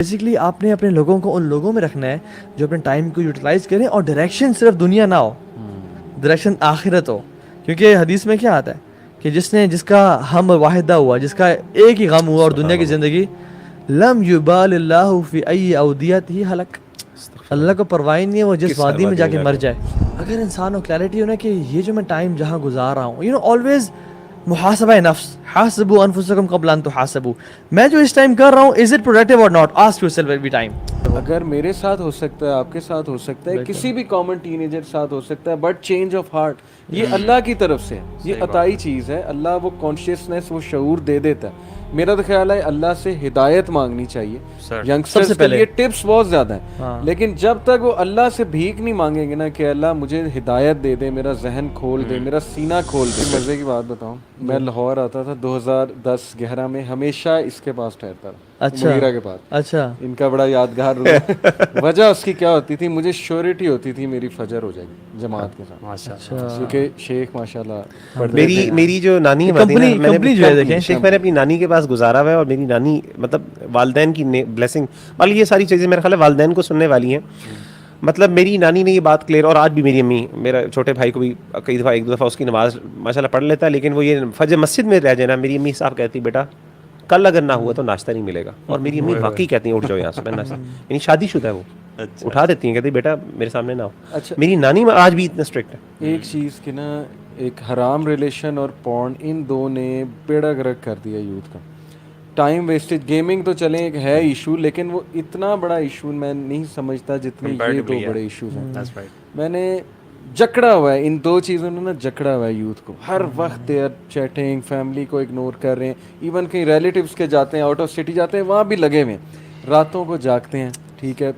Basically آپ نے اپنے لوگوں کو ان لوگوں میں رکھنا ہے جو اپنے ٹائم کو یوٹیلائز کریں اور ڈائریکشن صرف دنیا نہ ہو, ڈائریکشن آخرت ہو. کیونکہ حدیث میں کیا آتا ہے کہ جس کا ہم واحدہ ہوا, جس کا ایک ہی غم ہوا اور دنیا کی زندگی, لم یبال اللہ فی ای اودیتہ ہلک, اللہ کو پرواہ نہیں ہے وہ جس وادی میں جا کے مر جائے. اگر انسان کو کلیئرٹی ہو نا کہ یہ جو میں ٹائم جہاں گزار رہا ہوں, آلویز محاسبہ نفس, حاسبوا انفسکم قبل ان تحاسبوا, میں جو اس ٹائم کر رہا ہوں از اٹ پروڈکٹیو اور not, ask your self every time. اگر میرے ساتھ ہو سکتا ہے, آپ کے ساتھ ہو سکتا ہے, کسی بھی کامن ٹین ایجر ساتھ ہو سکتا ہے, بٹ چینج آف ہارٹ یہ اللہ کی طرف سے, یہ عطائی چیز ہے. اللہ وہ کانشیسنیس, وہ شعور دے دیتا ہے. میرا تو خیال ہے اللہ سے ہدایت مانگنی چاہیے. ینگسٹرز کے لیے ٹپس بہت زیادہ ہیں, لیکن جب تک وہ اللہ سے بھیک نہیں مانگیں گے نا کہ اللہ مجھے ہدایت دے دے, میرا ذہن کھول دے, میرا سینہ کھول دے. مزے کی بات بتاؤں, میں لاہور آتا تھا 2010-11 میں, ہمیشہ اس کے پاس ٹھہرتا تھا, مغیرہ کے پاس. اچھا, ان کا بڑا یادگار وجہ اس کی کیا ہوتی تھی, مجھے شیورٹی ہوتی تھی میری فجر ہو جائے گی جماعت کے ساتھ, کیونکہ شیخ ماشاءاللہ میری جو نانی شیخ میں نے اپنی نانی کے پاس گزارا ہوا ہے, اور میری نانی مطلب والدین کی بلیسنگ والی یہ ساری چیزیں میرے خیال ہے والدین کو سننے والی ہیں. مطلب میری نانی نے یہ بات کلیئر, اور آج بھی میری امی, میرا چھوٹے بھائی کو بھی کئی دفعہ ایک دو دفعہ اس کی نماز ماشاءاللہ پڑھ لیتا ہے, لیکن وہ یہ فجر مسجد میں رہ جائے نا, میری امی صاحب کہتی بیٹا کل اگر نہ ہوا تو ناشتہ نہیں ملے گا. اور میری امی واقعی کہتی ہیں اٹھ جاؤ یہاں سے, میں ناشتہ, یعنی شادی شدہ ہے وہ, اٹھا دیتی ہیں, کہتی بیٹا میرے سامنے نہ ہو. میری نانی آج بھی اتنا اسٹرکٹ ہے. ایک چیز کہ نا, ایک حرام ریلیشن اور پورن, ان دو نے بیڑا گرک کر دیا یوتھ کا. ٹائم ویسٹیج, گیمنگ تو چلیں ایک ہے ایشو, لیکن وہ اتنا بڑا ایشو میں نہیں سمجھتا جتنے یہ دو بڑے ایشوز ہیں. میں نے جکڑا ہوا ہے ان دو چیزوں نے نا, جکڑا ہوا ہے یوتھ کو. ہر وقت دے آر چیٹنگ, فیملی کو اگنور کر رہے ہیں, ایون کہیں ریلیٹیوز کے جاتے ہیں, آؤٹ آف سٹی جاتے ہیں, وہاں بھی لگے ہوئے ہیں, راتوں کو جاگتے ہیں. ٹھیک ہے,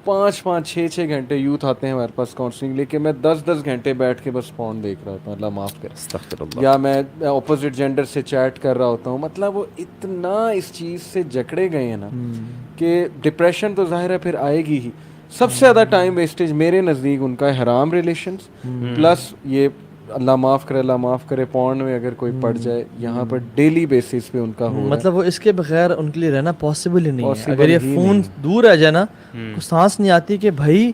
5-6 گھنٹے یوتھ آتے ہیں ہمارے پاس کاؤنسلنگ لے کے, میں 10 گھنٹے بیٹھ کے بس فون دیکھ رہا ہوتا ہوں, اللہ معاف کرے, یا میں اپوزٹ جینڈر سے چیٹ کر رہا ہوتا ہوں. مطلب وہ اتنا اس چیز سے جکڑے گئے ہیں نا کہ ڈپریشن تو ظاہر ہے پھر آئے گی ہی. سب سے زیادہ ٹائم ویسٹیج میرے نزدیک ان کا حرام ریلیشنز, پلس یہ اللہ معاف کرے پورن میں اگر کوئی پڑ جائے, یہاں پر ڈیلی بیسس پہ ان کا ہو, مطلب وہ اس کے بغیر ان کے لیے رہنا پاسبل ہی نہیں ہے. اگر یہ فون دور رہ جائے نا, تو سانس نہیں آتی کہ بھائی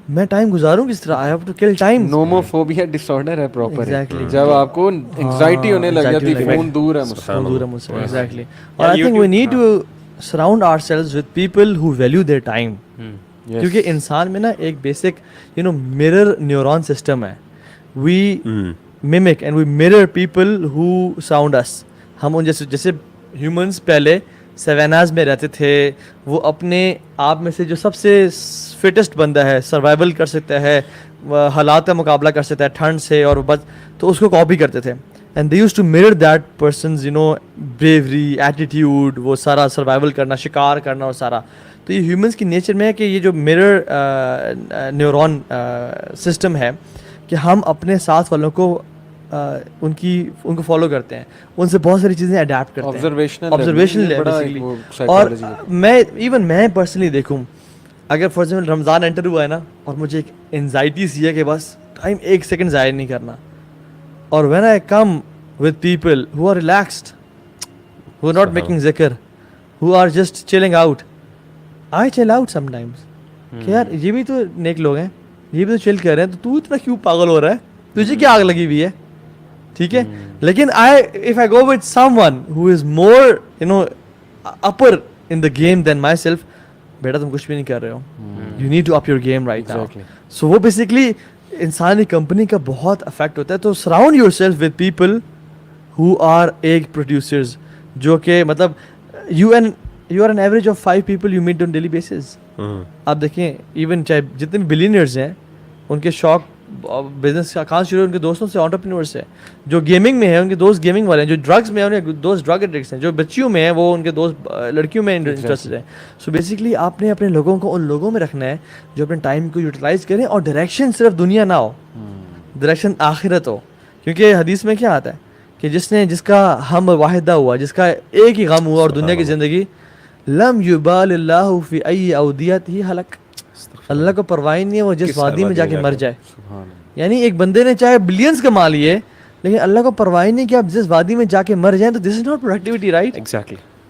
میں ٹائم گزاروں کس طرح, I have to kill time. Nomophobia disorder ہے پراپر, جب آپ کو انگزائٹی ہونے لگ جاتی ہے فون دور ہے مجھ سے. ایگزیکٹلی. اور I think we need to surround ourselves with people who value their time, کیونکہ انسان میں نا ایک بیسک مرر نیورون سسٹم ہے. وی mimic and we mirror people who surround us. ہم ان جیسے ہیومنس پہلے سیواناز میں رہتے تھے, وہ اپنے آپ میں سے جو سب سے فٹسٹ بندہ ہے, سروائیول کر سکتا ہے, حالات کا مقابلہ کر سکتا ہے ٹھنڈ سے, اور تو اس کو کاپی کرتے تھے. And they used to mirror that person's bravery, attitude, وہ سارا سروائیول کرنا, شکار کرنا اور سارا. تو یہ ہیومنس کی نیچر میں ہے کہ یہ جو mirror نیورون سسٹم ہے کہ ہم اپنے ساتھ والوں کو ان کو فالو کرتے ہیں, ان سے بہت ساری چیزیں اڈیپٹ کرتے ہیں, آبزرویشن بیسیکلی. اور میں پرسنلی دیکھوں, اگر فار ایگزامپل رمضان انٹر ہوا ہے نا, اور مجھے ایک انزائٹی سی ہے کہ بس ٹائم 1 سیکنڈ ضائع نہیں کرنا, اور when I come with people who are relaxed, who are not making ذکر, who are just chilling out, I chill out some times کہ یار یہ بھی تو نیک لوگ ہیں, یہ بھی تو چل کر رہے ہیں, تو اتنا کیوں پاگل ہو رہا ہے, تجھے کیا آگ لگی ہوئی ہے. ٹھیک ہے, لیکن if I go with someone who is more upper in the game than myself, بیٹا تم کچھ بھی نہیں کر رہے ہو, you need to up your game right now. So وہ basically انسانی کمپنی کا بہت افیکٹ ہوتا ہے. تو surround yourself with people who are egg producers, جو کہ مطلب you are an average of 5 people you meet on daily basis. آپ دیکھیں ایون چاہے جتنے بھی بلینئرز ہیں, ان کے شوق بزنس کا کہاں شروع, ان کے دوستوں سے, انٹرپرینورس ہیں. جو گیمنگ میں ہیں ان کے دوست گیمنگ والے ہیں, جو ڈرگس میں ہیں ان کے دوست ڈرگ ایڈکٹس ہیں, جو بچیوں میں ہیں وہ ان کے دوست لڑکیوں میں انٹرسٹڈ ہیں. سو بیسکلی آپ نے اپنے لوگوں کو ان لوگوں میں رکھنا ہے جو اپنے ٹائم کو یوٹیلائز کریں, اور ڈائریکشن صرف دنیا نہ ہو, ڈائریکشن آخرت ہو. کیونکہ حدیث میں کیا آتا ہے کہ جس کا ہم واحدہ ہوا, جس کا ایک ہی غم ہوا اور دنیا کی زندگی, لم یبال اللہ فی ای اودیتہ ہلک, اللہ کو پرواہ نہیں ہے وہ جس وادی میں جا کے مر جائے. یعنی ایک بندے نے چاہے بلینز کما لیے, لیکن اللہ کو پرواہ نہیں کہ آپ جس وادی میں جا کے مر جائیں, تو this is not productivity, right? Exactly.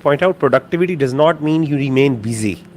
point out, productivity does not mean you remain busy.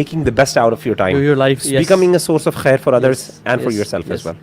making the best out of your time. Your life, yes. Becoming a source of khair for others and for yourself as well.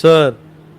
Sir,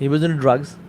He was into drugs.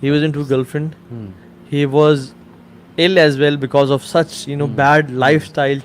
He was into girlfriend. He was ill as well because of such, you know, bad lifestyle.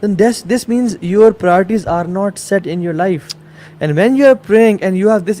then this means your priorities are not set in your life. And when you are praying and you have this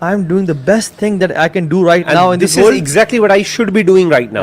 I am doing the best thing that I can do right now in this world. This is exactly what I should be doing right now.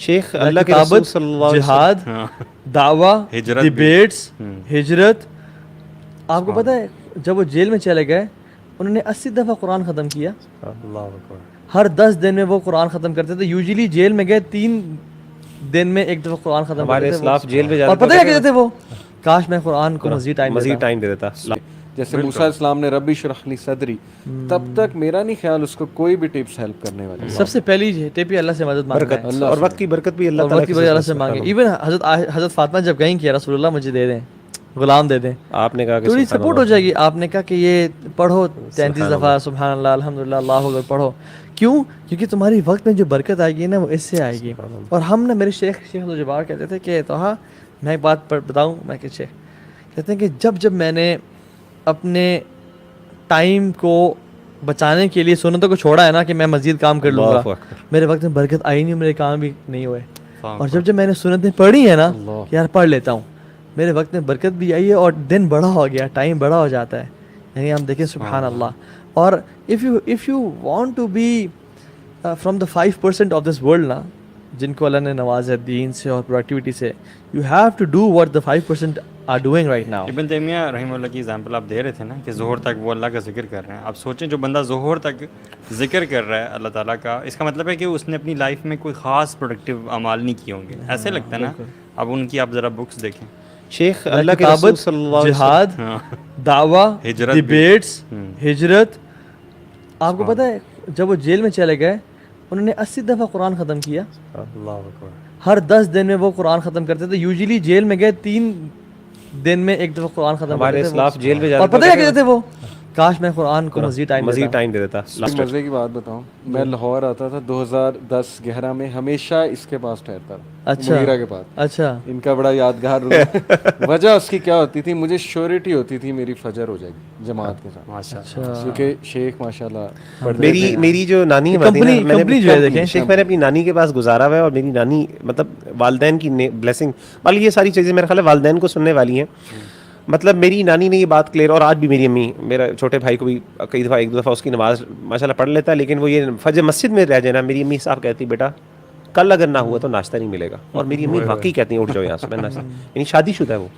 شیخ اللہ کے رسول صلی اللہ علیہ جہاد، دعویٰ، ہجرت، debates, ہجرت. آپ کو پتہ ہے جب وہ جیل میں چلے گئے انہوں نے 80 دفعہ قرآن ختم کیا. اللہ اکبر. ہر 10 دن میں وہ قرآن ختم کرتے تھے. یوزلی جیل میں گئے 3 دن میں ایک دفعہ قرآن ختم ہمارے کرتے اسلاف تھے. جیل میں اور جاتے پتہ ہے کیا کہتے تھے وہ؟ کاش میں قرآن کو مزید ٹائم دے دیتا. جیسے موسیٰ علیہ السلام نے ربی اشرح لی صدری، تب تک میرا نہیں خیال اس کو کوئی بھی ٹپس ہیلپ کرنے والی. سب سے پہلی ٹپ اللہ سے مدد مانگنا ہے. برکت اور وقت کی برکت بھی اللہ اور وقت کی وجہ اللہ سے مانگے. ایون حضرت فاطمہ جب کہیں کہ رسول اللہ مجھے دے دیں، غلام دے دیں، آپ نے کہا کہ تھوڑی سپورٹ ہو جائے گی. آپ نے کہا کہ یہ پڑھو 33 دفعہ سبحان اللہ الحمدللہ اللہ اکبر پڑھو. کیوں؟ کیونکہ تمہاری وقت میں جو برکت آئے گی نا وہ اس سے آئے گی. اور ہم نا میرے شیخ الجبار کہتے تھے کہ توہا میں ایک بات بتاؤں، میں کہ شیخ کہتے ہیں کہ جب میں نے اپنے ٹائم کو بچانے کے لیے سنتوں کو چھوڑا ہے نا کہ میں مزید کام کر لوں گا، میرے وقت میں برکت آئی نہیں، میرے کام بھی نہیں ہوئے. اور جب میں نے سنتیں پڑھی ہیں نا کہ یار پڑھ لیتا ہوں، میرے وقت میں برکت بھی آئی ہے اور دن بڑا ہو گیا، ٹائم بڑا ہو جاتا ہے. یعنی ہم دیکھیں سبحان اللہ. اور if you want to be from the 5% of this world نا جن کو اللہ نے نوازا دین سے اور پروڈکٹیوٹی سے، you have to do what the 5% are doing right now. ابن تیمیہ رحمہ اللہ کی ایگزامپل آپ دے رہے تھے نا کہ ظہر تک وہ اللہ کا ذکر کر رہے ہیں. آپ سوچیں جو بندہ ظہر تک ذکر کر رہا ہے اللہ تعالیٰ کا، اس کا مطلب ہے کہ اس نے اپنی لائف میں کوئی خاص پروڈکٹیو اعمال نہیں کیے ہوں گے. ایسے لگتا ہے نا. اب ان کی آپ ذرا بکس دیکھیں، شیخ اللہ کے رسول صلی اللہ علیہ وسلم، جہاد، دعویٰ، ہجرت، ڈیبیٹس، ہجرت. آپ کو پتہ ہے جب وہ جیل میں چلے گئے انہوں نے 80 دفعہ قرآن ختم کیا. اللہ اکبر. ہر 10 دن میں وہ قرآن ختم کرتے تھے. یوزلی جیل میں گئے 3 دن میں ایک دفعہ قرآن ختم ہمارے کرتے تھے. اسلاف جیل میں اور جاتے پتہ ہے کیا کہتے تھے وہ؟ کاش میں قرآن کو مزید ٹائم دے دیتا. مزے کی بات بتاؤں، میں لاہور آتا تھا 2010-11 میں، ہمیشہ اس کے پاس ٹھہرتا تھا، مغیرہ کے پاس. اچھا ان کا بڑا یادگار وجہ اس کی کیا ہوتی تھی، مجھے شیورٹی ہوتی تھی میری فجر ہو جائے گی جماعت کے ساتھ، ماشاءاللہ. کیونکہ شیخ ماشاءاللہ میری جو نانی کمپنی جو ہے دیکھیں شیخ، میں نے اپنی نانی کے پاس گزارا ہوا ہے اور میری نانی مطلب والدین کی بلیسنگ والی، یہ ساری چیزیں میرے خیال ہے والدین کو سننے والی ہیں. مطلب میری نانی نے یہ بات کلیئر، اور آج بھی میری امی، میرا چھوٹے بھائی کو بھی کئی دفعہ ایک دو دفعہ اس کی نماز ماشاءاللہ پڑھ لیتا ہے، لیکن وہ یہ فجر مسجد میں رہ جائے نا، میری امی صاحب کہتی بیٹا کل اگر نہ ہوا تو ناشتہ نہیں ملے گا. اور میری امی واقعی کہتی ہیں اٹھ جاؤ یہاں سے، میں ناشتہ، یعنی شادی شدہ ہے وہ،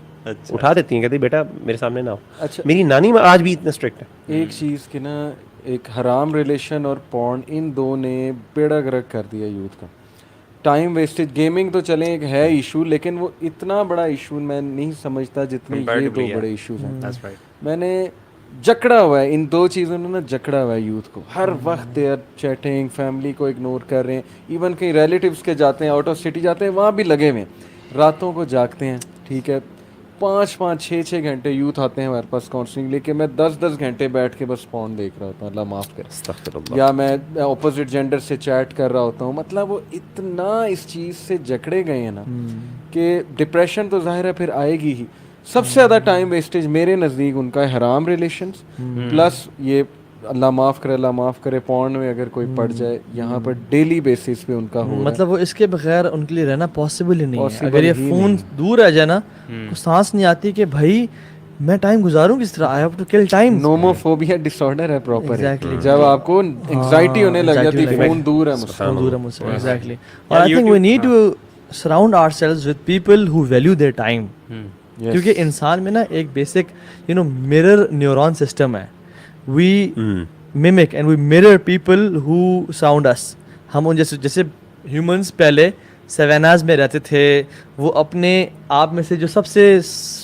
اٹھا دیتی ہیں، کہتی بیٹا میرے سامنے نہ ہو. اچھا، میری نانی آج بھی اتنا اسٹرکٹ ہے. ایک چیز کہ نا ایک حرام ریلیشن اور پورن، ان دو نے بیڑا گرک کر دیا یوتھ کا. ٹائم ویسٹیج، گیمنگ تو چلیں ایک ہے ایشو، لیکن وہ اتنا بڑا ایشو میں نہیں سمجھتا جتنے یہ دو بڑے ایشوز ہیں. میں نے جکڑا ہوا ہے ان دو چیزوں نے نا، جکڑا ہوا ہے یوتھ کو. ہر وقت دے آر چیٹنگ، فیملی کو اگنور کر رہے ہیں، ایون کہیں ریلیٹیوز کے جاتے ہیں، آؤٹ آف سٹی جاتے ہیں، وہاں بھی لگے ہوئے ہیں، راتوں کو جاگتے ہیں. ٹھیک ہے، 5-6 گھنٹے یوتھ آتے ہیں ہمارے پاس کاؤنسلنگ لے کے، میں 10 گھنٹے بیٹھ کے بس فون دیکھ رہا ہوتا ہوں، اللہ معاف کرے، یا میں اپوزٹ جینڈر سے چیٹ کر رہا ہوتا ہوں. مطلب وہ اتنا اس چیز سے جکڑے گئے ہیں نا کہ ڈپریشن تو ظاہر ہے پھر آئے گی ہی. سب سے زیادہ ٹائم ویسٹیج میرے نزدیک ان کا ہے حرام ریلیشنز، پلس یہ اللہ معاف کرے پورن میں اگر کوئی پڑ جائے، یہاں پر ڈیلی بیسس پہ ان کا ہو. مطلب وہ اس کے بغیر ان کے لیے رہنا پاسبل ہی نہیں ہے. اگر یہ فون دور رہ جائے نا تو سانس نہیں آتی کہ بھائی میں ٹائم گزاروں کس طرح. I have to kill time. Nomophobia disorder ہے پراپر. جب آپ کو انگزائٹی ہونے لگ جاتی ہے، فون دور ہے مجھ سے. ایگزیکٹلی. اور I think we need to surround ourselves with people who value their time. کیونکہ انسان میں نا ایک بیسک مرر نیورون سسٹم ہے. وی mimic and we mirror people who sound us. ہم ان جیسے ہیومنس پہلے سیواناز میں رہتے تھے، وہ اپنے آپ میں سے جو سب سے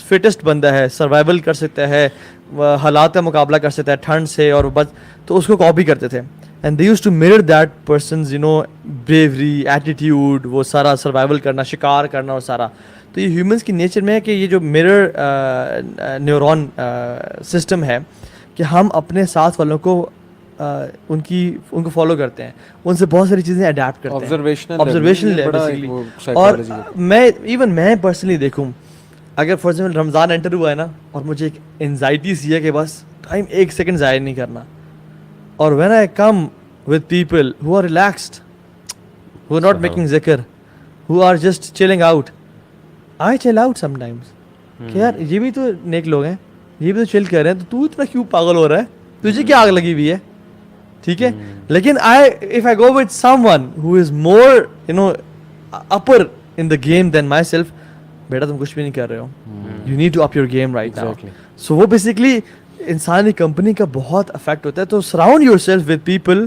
فٹسٹ بندہ ہے، سروائیول کر سکتا ہے، حالات کا مقابلہ کر سکتا ہے ٹھنڈ سے، اور بس تو اس کو کاپی کرتے تھے. And they used to mirror that person's bravery, attitude, وہ سارا سروائیول کرنا، شکار کرنا، اور سارا. تو یہ ہیومنس کی نیچر میں ہے کہ یہ جو mirror نیورون سسٹم ہے کہ ہم اپنے ساتھ والوں کو ان کو فالو کرتے ہیں، ان سے بہت ساری چیزیں اڈیپٹ کرتے ہیں. آبزرویشن. اور میں پرسنلی دیکھوں، اگر فار ایگزامپل رمضان انٹر ہوا ہے نا اور مجھے ایک انزائٹی سی ہے کہ بس ٹائم 1 سیکنڈ ضائع نہیں کرنا، اور when I come with people who are relaxed, who are not making ذکر، who are just chilling out, I chill out some times کہ یار یہ بھی تو نیک لوگ ہیں، یہ بھی تو چل کر رہے ہیں، تو اتنا کیوں پاگل ہو رہا ہے، تجھے کیا آگ لگی ہوئی ہے. ٹھیک ہے، لیکن if I go with someone who is more upper in the game than myself, بیٹا تم کچھ بھی نہیں کر رہے ہو. You need to up your game right now. So وہ basically انسانی کمپنی کا بہت افیکٹ ہوتا ہے. تو surround yourself with people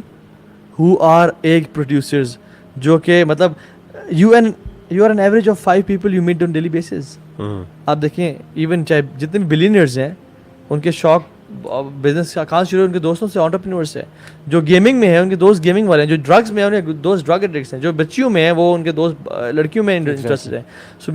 who are egg producers, جو کہ مطلب you are an average of 5 people you meet on daily basis. آپ دیکھیں ایون چاہے جتنے بھی بلینئرز ہیں ان کے شوق بزنس کا کہاں شروع ان کے دوستوں سے, انٹرپرینورس سے. جو گیمنگ میں ہیں ان کے دوست گیمنگ والے ہیں, جو ڈرگس میں ہیں ان کے دوست ڈرگ ایڈکٹس ہیں, جو بچیوں میں ہیں وہ ان کے دوست لڑکیوں میں انٹرسٹڈ ہیں. سو